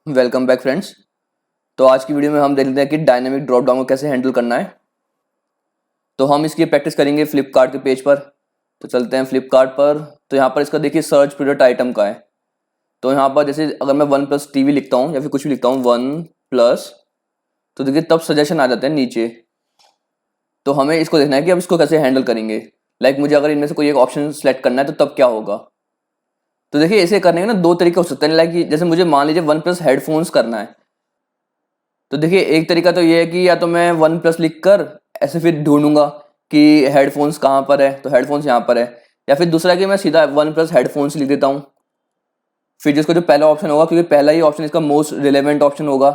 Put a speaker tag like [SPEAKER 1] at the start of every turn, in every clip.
[SPEAKER 1] Welcome back friends. तो आज की वीडियो में हम देख लेते हैं कि डायनेमिक ड्रॉप डाउन को कैसे हैंडल करना है। तो हम इसकी प्रैक्टिस करेंगे फ्लिपकार्ट के पेज पर। तो चलते हैं फ्लिपकार्ट पर। तो यहाँ पर इसका देखिए सर्च प्रोडक्ट आइटम का है। तो यहाँ पर जैसे अगर मैं वन प्लस टीवी लिखता हूँ या फिर कुछ भी लिखता हूँ वन प्लस, तो देखिए तब सजेशन आ जाते हैं नीचे। तो हमें इसको देखना है कि अब इसको कैसे हैंडल करेंगे। लाइक मुझे अगर इनमें से कोई एक ऑप्शन सेलेक्ट करना है तो तब क्या होगा। तो देखिए ऐसे करने के ना दो तरीके हो सकते हैं। लाइक जैसे मुझे मान लीजिए वन प्लस हेडफोन्स करना है, तो देखिए एक तरीका तो ये है कि या तो मैं वन प्लस लिख कर ऐसे फिर ढूंढूंगा कि हेडफोन्स कहाँ पर है, तो हेडफोन्स यहाँ पर है। या फिर दूसरा कि मैं सीधा वन प्लस हेडफोन्स लिख देता हूँ। फिर जिसको जो पहला ऑप्शन होगा, क्योंकि पहला ही ऑप्शन इसका मोस्ट रिलेवेंट ऑप्शन होगा,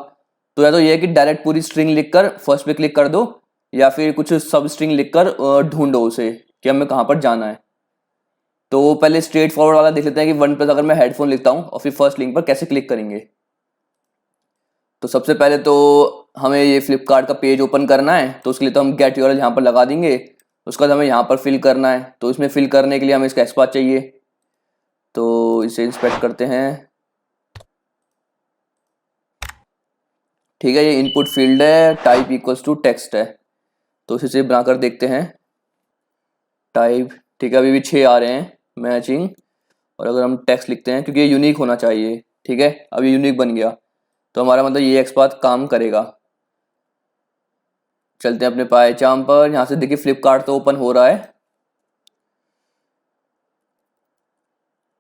[SPEAKER 1] तो या तो ये है कि डायरेक्ट पूरी स्ट्रिंग लिखकर फर्स्ट पे क्लिक कर दो, या फिर कुछ सब स्ट्रिंग लिखकर ढूंढो उसे कि हमें कहाँ पर जाना है। तो पहले स्ट्रेट फॉरवर्ड वाला देख लेते हैं कि वन प्लस अगर मैं हेडफोन लिखता हूँ और फिर फर्स्ट लिंक पर कैसे क्लिक करेंगे। तो सबसे पहले तो हमें ये फ्लिपकार्ट का पेज ओपन करना है, तो उसके लिए तो हम गेट यूआरएल यहाँ पर लगा देंगे। उसका हमें यहाँ पर फिल करना है। तो इसमें फिल करने के लिए हमें इसका एक्सपाथ चाहिए, तो इसे इंस्पेक्ट करते हैं। ठीक है, ये इनपुट फील्ड है, टाइप इक्वल्स टू टेक्स्ट है। तो इसे बनाकर देखते हैं। टाइप ठीक है, अभी भी 6 आ रहे हैं मैचिंग। और अगर हम टेक्स्ट लिखते हैं, क्योंकि ये यूनिक होना चाहिए, ठीक है, अब ये यूनिक बन गया, तो हमारा मतलब ये एक्सपाथ काम करेगा। चलते हैं अपने पायचाम पर। यहाँ से देखिए फ्लिपकार्ट तो ओपन हो रहा है।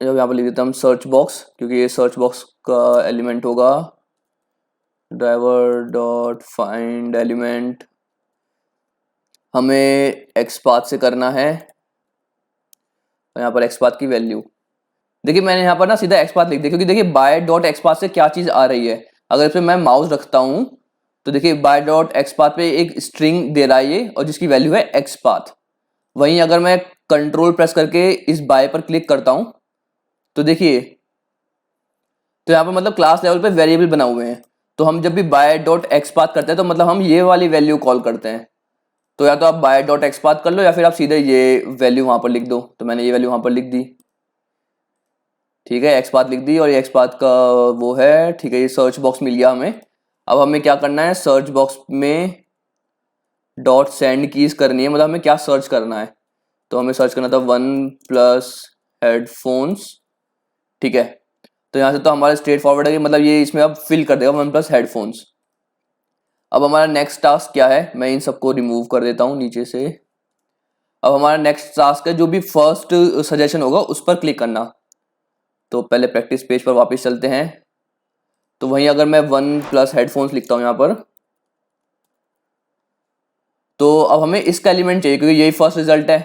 [SPEAKER 1] जब यहाँ पर लिख देते हैं हम सर्च बॉक्स, क्योंकि ये सर्च बॉक्स का एलिमेंट होगा। ड्राइवर डॉट फाइंड एलिमेंट हमें एक्सपाथ से करना है। यहाँ पर एक्सपाथ की वैल्यू देखिए, मैंने यहाँ पर ना सीधा एक्सपाथ लिख दिया, क्योंकि देखिए बाय डॉट एक्सपाथ से क्या चीज आ रही है। अगर इस पर मैं माउस रखता हूँ तो देखिए बाय डॉट एक्सपाथ पे एक स्ट्रिंग दे रहा है ये, और जिसकी वैल्यू है एक्सपाथ। वहीं अगर मैं कंट्रोल प्रेस करके इस बाय पर क्लिक करता हूँ, तो देखिए तो यहाँ पर मतलब क्लास लेवल पे वेरिएबल बना हुए हैं। तो हम जब भी बाय डॉट एक्सपाथ करते हैं तो मतलब हम ये वाली वैल्यू कॉल करते हैं। तो या तो आप बाय डॉट एक्सपाथ कर लो, या फिर आप सीधे ये वैल्यू वहां पर लिख दो। तो मैंने ये वैल्यू वहां पर लिख दी, ठीक है, एक्सपाथ लिख दी, और ये एक्सपाथ का वो है, ठीक है, ये सर्च बॉक्स मिल गया हमें। अब हमें क्या करना है, सर्च बॉक्स में डॉट सेंड कीज करनी है, मतलब हमें क्या सर्च करना है। तो हमें सर्च करना था वन प्लस हेडफोन्स, ठीक है। तो यहाँ से तो हमारा स्ट्रेट फॉरवर्ड है कि मतलब ये इसमें अब फिल कर देगा वन प्लस हेडफोन्स। अब हमारा नेक्स्ट टास्क क्या है, मैं इन सबको रिमूव कर देता हूँ नीचे से। अब हमारा नेक्स्ट टास्क है जो भी फर्स्ट सजेशन होगा उस पर क्लिक करना। तो पहले प्रैक्टिस पेज पर वापस चलते हैं। तो वहीं अगर मैं वन प्लस हेडफोन्स लिखता हूँ यहाँ पर, तो अब हमें इसका एलिमेंट चाहिए, क्योंकि यही फर्स्ट रिजल्ट है।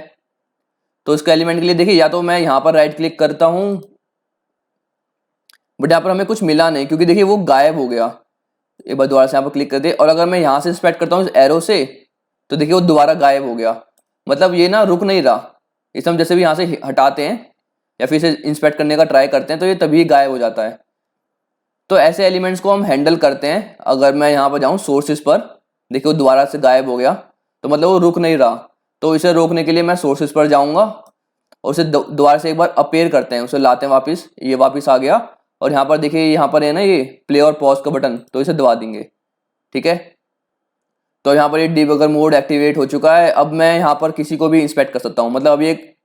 [SPEAKER 1] तो इसका एलिमेंट के लिए देखिए या तो मैं यहाँ पर राइट क्लिक करता हूँ, बट यहाँ पर हमें कुछ मिला नहीं, क्योंकि देखिए वो गायब हो गया। एक बार दोबारा से यहाँ पर क्लिक कर दे, और अगर मैं यहाँ से इंस्पेक्ट करता हूँ इस एरो से, तो देखिए वो दोबारा गायब हो गया। मतलब ये ना रुक नहीं रहा। इसे हम जैसे भी यहाँ से हटाते हैं या फिर इसे इंस्पेक्ट करने का ट्राई करते हैं, तो ये तभी गायब हो जाता है। तो ऐसे एलिमेंट्स को हम हैंडल करते हैं। अगर मैं यहाँ पर जाऊँ सोर्सेज पर, देखिए वो दोबारा से गायब हो गया, तो मतलब वो रुक नहीं रहा। तो इसे रोकने के लिए मैं सोर्सेज पर जाऊँगा और उसे दोबारा से एक बार अपेयर करते हैं, उसे लाते हैं वापस, ये वापस आ गया। और यहाँ पर देखिए यहाँ पर है ना ये प्ले और पॉज का बटन, तो इसे दबा देंगे, ठीक है। तो यहाँ पर ये डिबगर मोड एक्टिवेट हो चुका है। अब मैं यहाँ पर किसी को भी इंस्पेक्ट कर सकता हूँ। मतलब अभी एक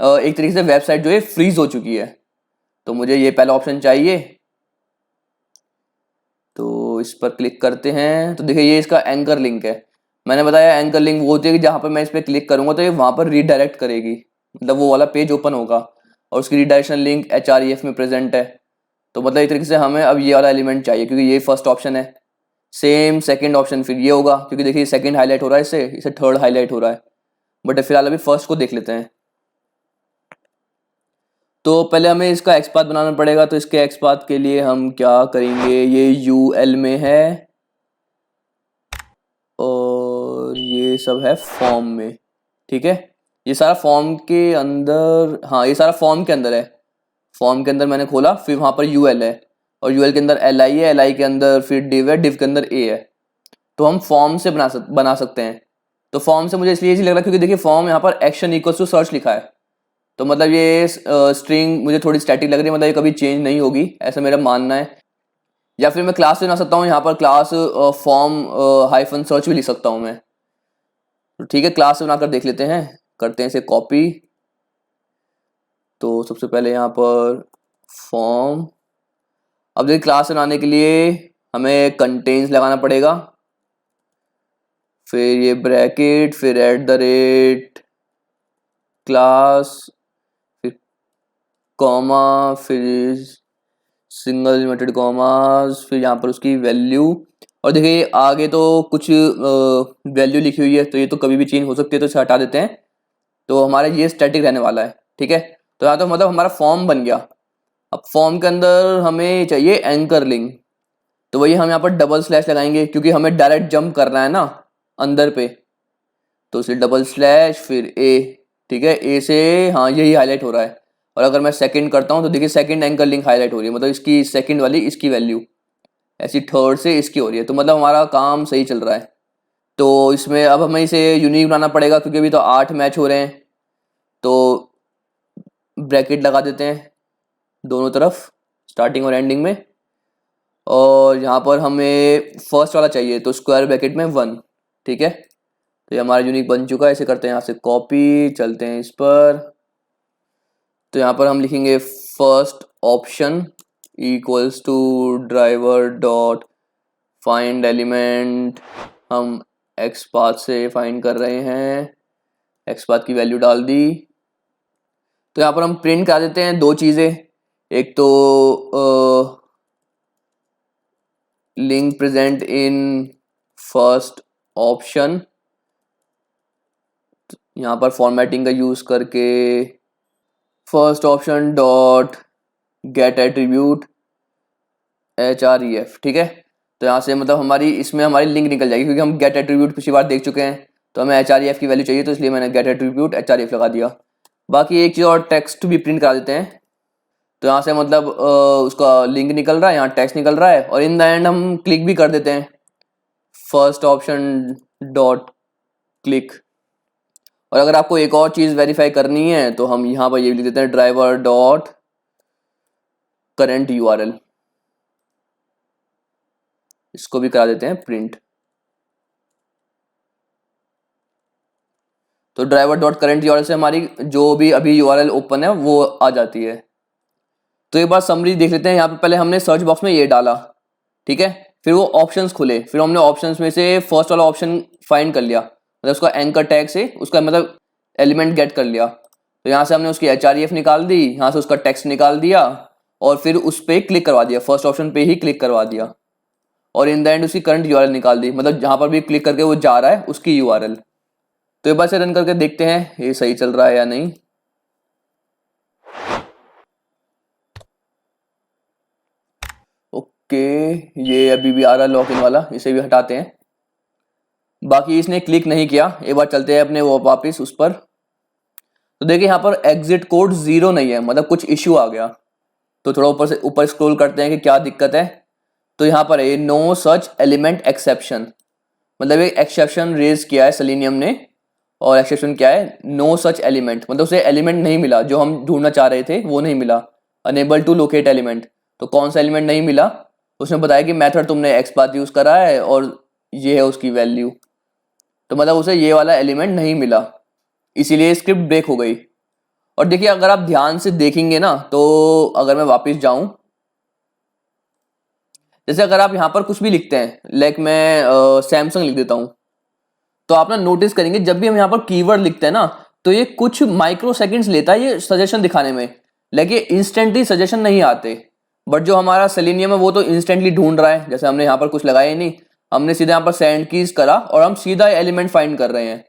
[SPEAKER 1] तरीके से वेबसाइट जो है फ्रीज हो चुकी है। तो मुझे ये पहला ऑप्शन चाहिए, तो इस पर क्लिक करते हैं। तो देखिए ये इसका एंकर लिंक है। मैंने बताया एंकर लिंक वो होती है कि जहाँ पर मैं इस पर क्लिक करूंगा तो ये वहाँ पर रीडायरेक्ट करेगी, मतलब वो वाला पेज ओपन होगा, और उसकी रीडायरेक्शन लिंक HREF में प्रेजेंट है। तो मतलब एक तरीके से हमें अब ये वाला एलिमेंट चाहिए, क्योंकि ये फर्स्ट ऑप्शन है। सेम सेकंड ऑप्शन फिर ये होगा, क्योंकि देखिए सेकंड हाईलाइट हो रहा है, इसे थर्ड हाईलाइट हो रहा है। बट फिलहाल अभी फर्स्ट को देख लेते हैं। तो पहले हमें इसका एक्सपाथ बनाना पड़ेगा। तो इसके एक्सपाथ के लिए हम क्या करेंगे, ये UL में है और ये सब है फॉर्म में, ठीक है। ये सारा फॉर्म के अंदर, हाँ ये सारा फॉर्म के अंदर है। फॉर्म के अंदर मैंने खोला, फिर वहां पर UL है, और UL के अंदर LI है, LI के अंदर फिर div है, div के अंदर A है। तो हम फॉर्म से बना सकते हैं। तो फॉर्म से मुझे इसलिए इजी लग रहा है क्योंकि देखिए फॉर्म यहाँ पर एक्शन इक्वल्स टू सर्च लिखा है। तो मतलब ये स्ट्रिंग मुझे थोड़ी स्टैटिक लग रही है, मतलब ये कभी चेंज नहीं होगी, ऐसा मेरा मानना है। या फिर मैं क्लास बना सकता हूँ, यहाँ पर क्लास फॉर्म हाइफन सर्च भी लिख सकता हूँ मैं। तो ठीक है, क्लास बनाकर देख लेते हैं, करते हैं इसे कॉपी। तो सबसे पहले यहाँ पर फॉर्म, अब देखिए क्लास बनाने के लिए हमें कंटेन्स लगाना पड़ेगा, फिर ये ब्रैकेट, फिर @ क्लास, फिर कॉमा, फिर सिंगल इन्वर्टेड कॉमास, फिर यहाँ पर उसकी वैल्यू। और देखिए आगे तो कुछ वैल्यू लिखी हुई है, तो ये तो कभी भी चेंज हो सकती है, तो इसे हटा देते हैं। तो हमारा ये स्टैटिक रहने वाला है, ठीक है। तो यहाँ तो मतलब हमारा फॉर्म बन गया। अब फॉर्म के अंदर हमें चाहिए एंकर लिंक, तो वही हम यहाँ पर डबल स्लैश लगाएंगे, क्योंकि हमें डायरेक्ट जंप करना है ना अंदर पे, तो इसे डबल स्लैश फिर ए, ठीक है। ए से हाँ यही हाईलाइट हो रहा है। और अगर मैं सेकंड करता हूँ तो देखिए सेकंड एंकर लिंक हाईलाइट हो रही है, मतलब इसकी सेकंड वाली इसकी वैल्यू, ऐसी थर्ड से इसकी हो रही है, तो मतलब हमारा काम सही चल रहा है। तो इसमें अब हमें इसे यूनिक बनाना पड़ेगा, क्योंकि अभी तो 8 मैच हो रहे हैं। तो ब्रैकेट लगा देते हैं दोनों तरफ, स्टार्टिंग और एंडिंग में। और यहाँ पर हमें फर्स्ट वाला चाहिए, तो स्क्वायर ब्रैकेट में 1, ठीक है। तो ये हमारा यूनिक बन चुका है। इसे करते हैं यहाँ से कॉपी, चलते हैं इस पर। तो यहाँ पर हम लिखेंगे first option equals to driver dot find element, हम एक्स पाथ से फाइंड कर रहे हैं, एक्स पाथ की वैल्यू डाल दी। तो यहाँ पर हम प्रिंट करा देते हैं 2 चीज़ें, एक तो link present in first option, यहाँ पर फॉर्मेटिंग का यूज करके first option dot gate attribute href, ठीक है। तो यहाँ से मतलब हमारी इसमें हमारी लिंक निकल जाएगी, क्योंकि हम गेट एट्रीब्यूट पिछली बार देख चुके हैं, तो हमें href की वैल्यू चाहिए, तो इसलिए मैंने गेट एट्रीब्यूट href लगा दिया। बाकी एक चीज़ और टेक्स्ट भी प्रिंट करा देते हैं। तो यहाँ से मतलब उसका लिंक निकल रहा है, यहाँ टेक्स्ट निकल रहा है, और इन द एंड हम क्लिक भी कर देते हैं, फर्स्ट ऑप्शन डॉट क्लिक। और अगर आपको एक और चीज़ वेरीफाई करनी है तो हम यहाँ पर ये लिख देते हैं ड्राइवर डॉट करंट URL, इसको भी करा देते हैं प्रिंट। तो ड्राइवर डॉट करंट URL से हमारी जो भी अभी URL ओपन है वो आ जाती है। तो एक बार समरी देख लेते हैं। यहाँ पे पहले हमने सर्च बॉक्स में ये डाला, ठीक है, फिर वो ऑप्शंस खुले, फिर हमने ऑप्शंस में से फर्स्ट वाला ऑप्शन फाइंड कर लिया, मतलब उसका एंकर टैग से उसका मतलब एलिमेंट गेट कर लिया। तो यहाँ से हमने उसकी href निकाल दी, यहाँ से उसका टेक्स्ट निकाल दिया, और फिर उस पर क्लिक करवा दिया, फर्स्ट ऑप्शन पे ही क्लिक करवा दिया, और इन द एंड उसकी करंट URL निकाल दी, मतलब जहाँ पर भी क्लिक करके वो जा रहा है उसकी URL। तो एक बार से रन करके देखते हैं ये सही चल रहा है या नहीं। ओके, ये अभी भी आ रहा है लॉगिन वाला, इसे भी हटाते हैं। बाकी इसने क्लिक नहीं किया, एक बार चलते हैं अपने वो वापस उस पर। तो देखिए यहाँ पर एग्जिट कोड 0 नहीं है, मतलब कुछ इश्यू आ गया। तो थोड़ा ऊपर से ऊपर स्क्रॉल करते हैं कि क्या दिक्कत है। तो यहाँ पर है नो सच एलिमेंट एक्सेप्शन, मतलब एक एक्सेप्शन रेज किया है सेलेनियम ने, और एक्सेप्शन क्या है, नो सच एलिमेंट, मतलब उसे एलिमेंट नहीं मिला जो हम ढूंढना चाह रहे थे, वो नहीं मिला, अनेबल टू लोकेट एलिमेंट। तो कौन सा एलिमेंट नहीं मिला, उसने बताया कि मेथड तुमने एक्स पाथ यूज करा है और ये है उसकी वैल्यू, तो मतलब उसे ये वाला एलिमेंट नहीं मिला, इसीलिए स्क्रिप्ट ब्रेक हो गई। और देखिए अगर आप ध्यान से देखेंगे ना, तो अगर मैं वापस जाऊं, जैसे अगर आप यहाँ पर कुछ भी लिखते हैं, लाइक मैं सैमसंग लिख देता हूं, तो आप ना नोटिस करेंगे जब भी हम यहाँ पर कीवर्ड लिखते हैं ना, तो ये कुछ माइक्रो सेकेंड्स लेता है ये सजेशन दिखाने में, लेकिन इंस्टेंटली सजेशन नहीं आते। बट जो हमारा सेलेनियम है वो तो इंस्टेंटली ढूंढ रहा है, जैसे हमने यहाँ पर कुछ लगाया ही नहीं, हमने सीधा यहाँ पर सेंड कीज करा और हम सीधा एलिमेंट फाइंड कर रहे हैं।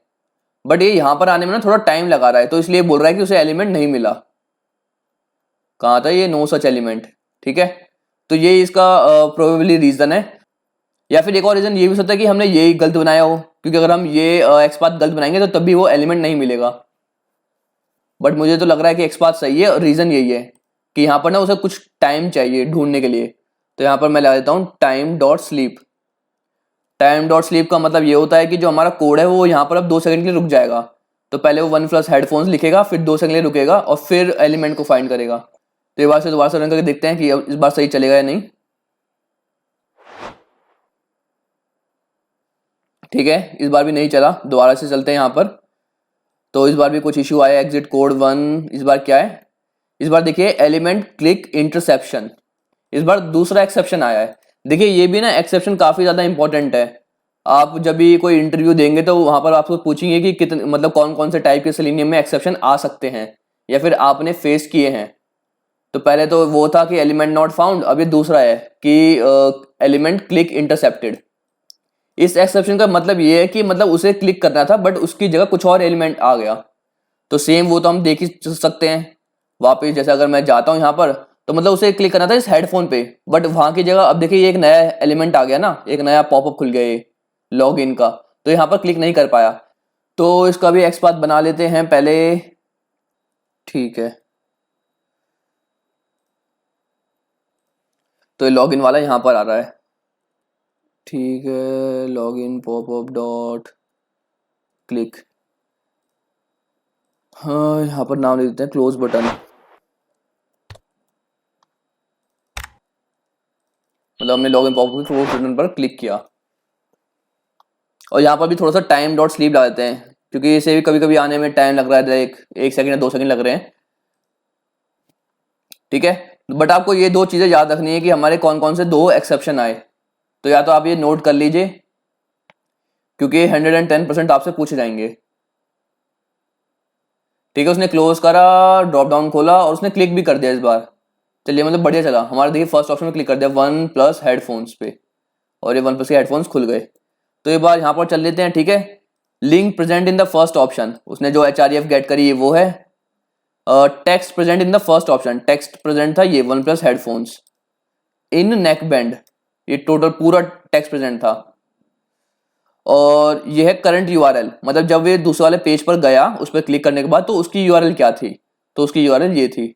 [SPEAKER 1] बट ये यहाँ पर आने में ना थोड़ा टाइम लगा रहा है, तो इसलिए बोल रहा है कि उसे एलिमेंट नहीं मिला। कहाँ था ये नो सच एलिमेंट, ठीक है। तो ये इसका प्रोबेबली रीजन है, या फिर एक और रीजन ये भी हो सकता है कि हमने यही गलत बनाया हो, क्योंकि अगर हम ये एक्स पाथ गलत बनाएंगे तो तब भी वो एलिमेंट नहीं मिलेगा। बट मुझे तो लग रहा है कि एक्स पाथ सही है, और रीजन यही है कि यहाँ पर ना उसे कुछ टाइम चाहिए ढूंढने के लिए। तो यहाँ पर मैं लगा देता हूँ time dot sleep. Time dot sleep का मतलब ये होता है कि जो हमारा कोड है वो यहाँ पर अब 2 सेकंड के लिए रुक जाएगा। तो पहले वो 1 प्लस हेडफोन्स लिखेगा, फिर 2 सेकंड के लिए रुकेगा, और फिर एलिमेंट को फाइंड करेगा। तो ये बार से दोबारा से रन करके देखते हैं कि इस बार सही चलेगा या नहीं। ठीक है, इस बार भी नहीं चला, दोबारा से चलते हैं यहाँ पर। तो इस बार भी कुछ इशू आया, एग्जिट कोड 1। इस बार क्या है, इस बार देखिए एलिमेंट क्लिक इंटरसेप्शन, इस बार दूसरा एक्सेप्शन आया है। देखिए ये भी ना एक्सेप्शन काफी ज्यादा इंपॉर्टेंट है। आप जब भी कोई इंटरव्यू देंगे तो वहां पर आपको पूछेंगे कि कितने मतलब कौन कौन से टाइप के सेलेनियम में एक्सेप्शन आ सकते हैं या फिर आपने फेस किए हैं। तो पहले तो वो था कि एलिमेंट नॉट फाउंड, अब ये दूसरा है कि एलिमेंट क्लिक इंटरसेप्टेड। इस एक्सेप्शन का मतलब ये है कि मतलब उसे क्लिक करना था बट उसकी जगह कुछ और एलिमेंट आ गया। तो सेम वो तो हम देख ही सकते हैं वापिस, जैसे अगर मैं जाता हूँ यहाँ पर तो मतलब उसे क्लिक करना था इस हेडफोन पे, बट वहां की जगह अब देखिए ये एक नया एलिमेंट आ गया ना, एक नया पॉपअप खुल गया ये लॉग इन का, तो यहाँ पर क्लिक नहीं कर पाया। तो इसका भी एक्सपाथ बना लेते हैं पहले। ठीक है, तो ये लॉग इन वाला यहाँ पर आ रहा है। ठीक है, log in popup dot click, हाँ यहाँ पर नाम दे देते हैं क्लोज बटन। मतलब हमने log in popup close button पर क्लिक किया। और यहाँ पर भी थोड़ा सा टाइम डॉट स्लीप ला देते हैं क्योंकि इसे भी कभी कभी आने में टाइम लग रहा है, एक सेकंड या 2 सेकंड लग रहे हैं। ठीक है, बट आपको ये दो चीजें याद रखनी है कि हमारे कौन कौन से दो एक्सेप्शन आए। तो या तो आप ये नोट कर लीजिए क्योंकि 110% आपसे पूछे जाएंगे। ठीक है, उसने क्लोज करा, ड्रॉप डाउन खोला और उसने क्लिक भी कर दिया इस बार। चलिए मतलब बढ़िया चला हमारा। देखिए फर्स्ट ऑप्शन में क्लिक कर दिया वन प्लस हेडफोन्स पे, और ये वन प्लस के हेडफोन्स खुल गए। तो ये बार यहाँ पर चल लेते हैं। ठीक है, link present in the first option, उसने जो HREF गेट करी वो है। Text present in the first option, text present था ये वन प्लस हेडफोन्स। इन नेक बैंड, ये टोटल पूरा टेक्स्ट प्रेजेंट था। और ये है करंट URL, मतलब जब ये दूसरे वाले पेज पर गया उस पर क्लिक करने के बाद तो उसकी URL क्या थी, तो उसकी URL ये थी।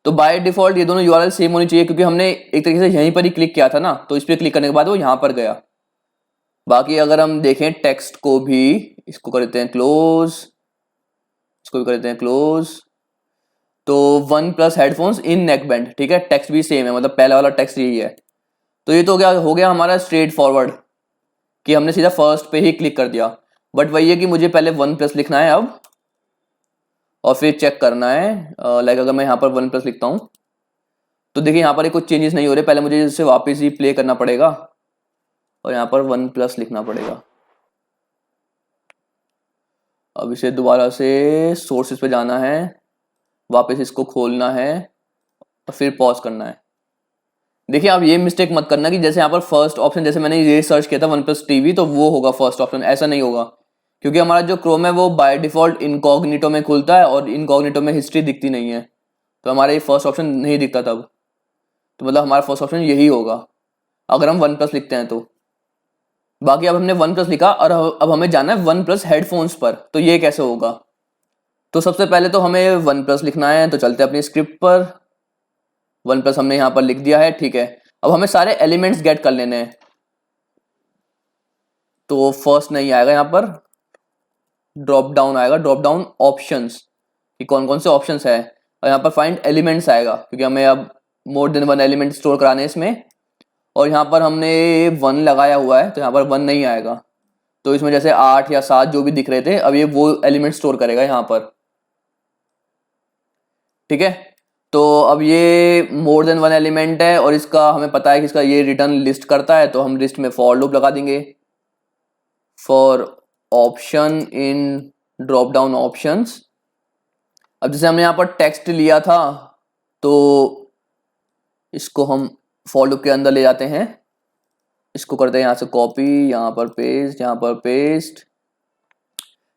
[SPEAKER 1] तो बाय डिफॉल्ट ये दोनों URL सेम होनी चाहिए क्योंकि हमने एक तरीके से यहीं पर ही क्लिक किया था ना, तो इस पर क्लिक करने के बाद वो यहाँ पर गया। बाकी अगर हम देखें टेक्स्ट को भी, इसको कर देते हैं क्लोज, इसको भी कर देते हैं क्लोज। तो वन प्लस हेडफोन्स इन नेक बैंड, ठीक है, टेक्स्ट भी सेम है, मतलब पहला वाला टेक्स्ट यही है। तो ये तो क्या हो गया हमारा स्ट्रेट फॉरवर्ड कि हमने सीधा फर्स्ट पे ही क्लिक कर दिया। बट वही है कि मुझे पहले वन प्लस लिखना है अब, और फिर चेक करना है। लाइक अगर मैं यहाँ पर वन प्लस लिखता हूँ तो देखिए यहाँ पर कुछ चेंजेस नहीं हो रहे, पहले मुझे इसे वापस ही प्ले करना पड़ेगा और यहाँ पर वन प्लस लिखना पड़ेगा। अब इसे दोबारा से सोर्सेस पे जाना है, वापस इसको खोलना है और फिर पॉज करना है। देखिए आप ये मिस्टेक मत करना कि जैसे यहाँ पर फर्स्ट ऑप्शन, जैसे मैंने ये सर्च किया था वन प्लस टीवी तो वो होगा फर्स्ट ऑप्शन, ऐसा नहीं होगा। क्योंकि हमारा जो क्रोम है वो बाय डिफॉल्ट इनकॉग्निटो में खुलता है और इनकॉग्निटो में हिस्ट्री दिखती नहीं है, तो हमारा ये फर्स्ट ऑप्शन नहीं दिखता तब। तो मतलब हमारा फर्स्ट ऑप्शन यही होगा अगर हम वन प्लस लिखते हैं तो। बाकी अब हमने वन प्लस लिखा और अब हमें जाना है वन प्लस हेडफोन्स पर, तो ये कैसे होगा। तो सबसे पहले तो हमें वन प्लस लिखना है, तो चलते हैं अपनी स्क्रिप्ट पर। वन प्लस हमने यहाँ पर लिख दिया है। ठीक है, अब हमें सारे एलिमेंट्स गेट कर लेने हैं। तो फर्स्ट नहीं आएगा यहाँ पर, ड्रॉप डाउन आएगा, ड्रॉप डाउन ऑप्शंस कि कौन कौन से ऑप्शंस है, और यहाँ पर फाइंड एलिमेंट्स आएगा क्योंकि हमें अब more than one element store कराने हैं इसमें। और यहाँ पर हमने वन लगाया हुआ है तो यहाँ पर वन नहीं आएगा, तो इसमें जैसे 8 या 7 जो भी दिख रहे थे अब ये वो एलिमेंट स्टोर करेगा यहाँ पर। ठीक है, तो अब ये मोर देन वन एलिमेंट है और इसका हमें पता है कि इसका ये रिटर्न लिस्ट करता है, तो हम लिस्ट में फॉर लूप लगा देंगे। For option in drop down options. अब जैसे हमने यहाँ पर टेक्स्ट लिया था तो इसको हम फॉर लूप के अंदर ले जाते हैं, इसको करते हैं यहाँ से कॉपी, यहाँ पर पेस्ट, यहाँ पर पेस्ट।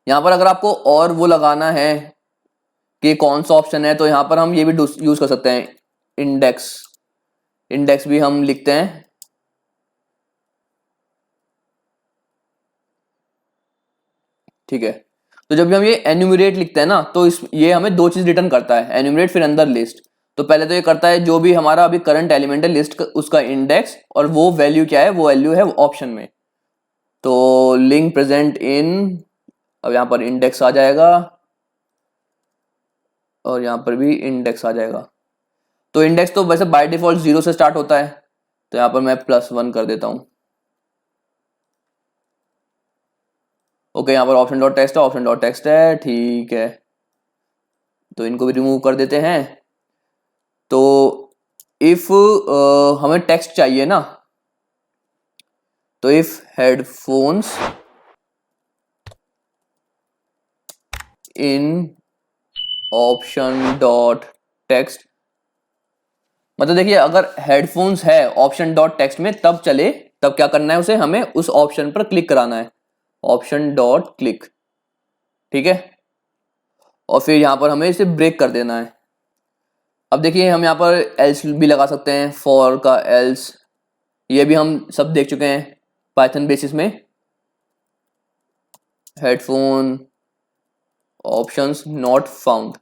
[SPEAKER 1] यहाँ पर अगर आपको और वो लगाना है कि कौन सा ऑप्शन है तो यहाँ पर हम ये भी यूज कर सकते हैं, इंडेक्स। इंडेक्स भी हम लिखते हैं। ठीक है, तो जब भी हम ये एन्यूमरेट लिखते हैं ना तो ये हमें दो चीज रिटर्न करता है, एन्यूमरेट फिर अंदर लिस्ट। तो पहले तो ये करता है जो भी हमारा अभी करंट एलिमेंट है लिस्ट उसका इंडेक्स, और वो वैल्यू क्या है, वो वैल्यू है ऑप्शन में। तो लिंक प्रेजेंट इन, अब यहाँ पर इंडेक्स आ जाएगा और यहाँ पर भी इंडेक्स आ जाएगा। तो इंडेक्स तो वैसे बाय डिफॉल्ट 0 से स्टार्ट होता है, तो यहाँ पर मैं +1 कर देता हूँ। ओके, यहाँ पर ऑप्शन डॉट टेक्स्ट है, ऑप्शन डॉट टेक्स्ट है, ठीक है, तो इनको भी रिमूव कर देते हैं। तो इफ हमें टेक्स्ट चाहिए ना, तो if headphones in option dot text, मतलब देखिए अगर हेडफोन्स है ऑप्शन डॉट टेक्स्ट में तब चले, तब क्या करना है, उसे हमें उस ऑप्शन पर क्लिक कराना है, ऑप्शन डॉट क्लिक, ठीक है, और फिर यहां पर हमें इसे ब्रेक कर देना है। अब देखिए हम यहाँ पर एल्स भी लगा सकते हैं, फॉर का एल्स, ये भी हम सब देख चुके हैं पाइथन बेसिस में। हेडफोन ऑप्शंस नॉट फाउंड,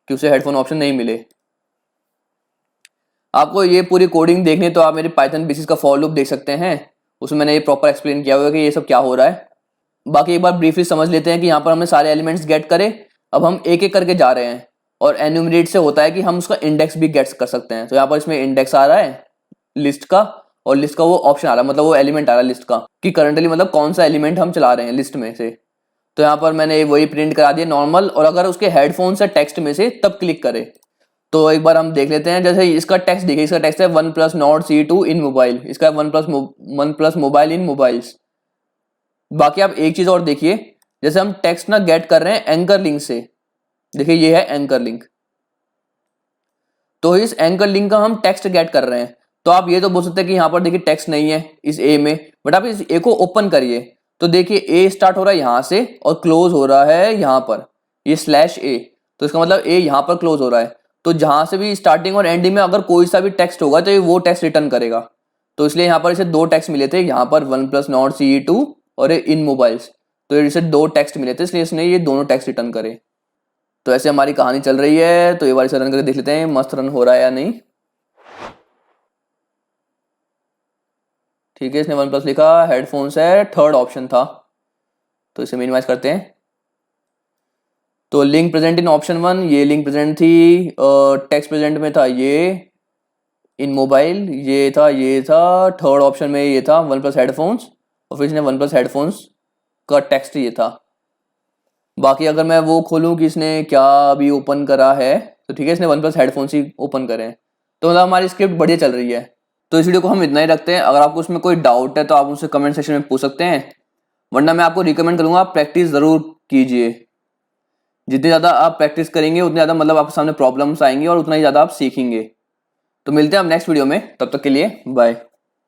[SPEAKER 1] कि उसे हेडफोन ऑप्शन नहीं मिले। आपको ये पूरी कोडिंग देखनी तो आप मेरे पाइथन बेसिस का फॉर लूप देख सकते हैं, उसमें मैंने ये प्रॉपर एक्सप्लेन किया हुआ है कि ये सब क्या हो रहा है। बाकी एक बार ब्रीफली समझ लेते हैं कि यहाँ पर हमने सारे एलिमेंट्स गेट करे, अब हम एक एक करके जा रहे हैं, और एन्यूमरेट से होता है कि हम उसका इंडेक्स भी गेट कर सकते हैं। तो यहाँ पर इसमें इंडेक्स आ रहा है लिस्ट का, और लिस्ट का वो ऑप्शन आ रहा है, मतलब वो एलिमेंट आ रहा है लिस्ट का, कि करंटली मतलब कौन सा एलिमेंट हम चला रहे हैं लिस्ट में से। तो यहाँ पर मैंने वही प्रिंट करा दिया नॉर्मल, और अगर उसके हेडफोन से टेक्स्ट में से तब क्लिक करे। तो एक बार हम देख लेते हैं, जैसे इसका टेक्स्ट देखिए, इसका टेक्स्ट है one plus not C2 in mobile, इसका वन प्लस मोबाइल इन मोबाइल्स। बाकी आप एक चीज और देखिए, जैसे हम टेक्स्ट ना गेट कर रहे हैं एंकर लिंक से, देखिए ये है एंकर लिंक, तो इस एंकर लिंक का हम टेक्स्ट गेट कर रहे हैं। तो आप ये तो बोल सकते हैं कि यहाँ पर देखिए टेक्स्ट नहीं है इस ए में, बट आप इस ए को ओपन करिए तो देखिए ए स्टार्ट हो रहा है यहाँ से और क्लोज हो रहा है यहाँ पर, ये /A, तो इसका मतलब ए यहाँ पर क्लोज हो रहा है। तो जहां से भी स्टार्टिंग और एंडिंग में अगर कोई सा भी टेक्स्ट होगा तो ये वो टेक्स्ट रिटर्न करेगा। तो इसलिए यहाँ पर इसे दो टेक्स्ट मिले थे, यहाँ पर वन प्लस नॉट CE2 और इन मोबाइल्स, तो इसे दो टेक्स्ट मिले थे, इसलिए इसने ये दोनों टेक्स्ट रिटर्न करे। तो ऐसे हमारी कहानी चल रही है, तो ये बार इसे रन करके देख लेते हैं मस्त रन हो रहा है या नहीं। ठीक है, इसने वन प्लस लिखा, हेडफोन्स है, थर्ड ऑप्शन था, तो इसे मिनिमाइज करते हैं। तो लिंक प्रेजेंट इन ऑप्शन 1, ये लिंक प्रेजेंट थी, टेक्स्ट प्रेजेंट में था ये इन मोबाइल, ये था थर्ड ऑप्शन में, ये था वन प्लस हेडफोन्स, और फिर इसने वन प्लस हेडफोन्स का टेक्स्ट ये था। बाकी अगर मैं वो खोलूँ कि इसने क्या अभी ओपन करा है, तो ठीक है, इसने वन प्लस हेडफोन्स ही ओपन करे हैं। तो मतलब हमारी स्क्रिप्ट बढ़िया चल रही है। तो इस वीडियो को हम इतना ही रखते हैं, अगर आपको उसमें कोई डाउट है तो आप मुझसे कमेंट सेक्शन में पूछ सकते हैं, वरना मैं आपको रिकमेंड करूंगा आप प्रैक्टिस ज़रूर कीजिए। जितनी ज़्यादा आप प्रैक्टिस करेंगे उतनी ज़्यादा मतलब आपके सामने प्रॉब्लम्स आएंगी और उतना ही ज़्यादा आप सीखेंगे। तो मिलते हैं हम नेक्स्ट वीडियो में, तब तक के लिए बाय।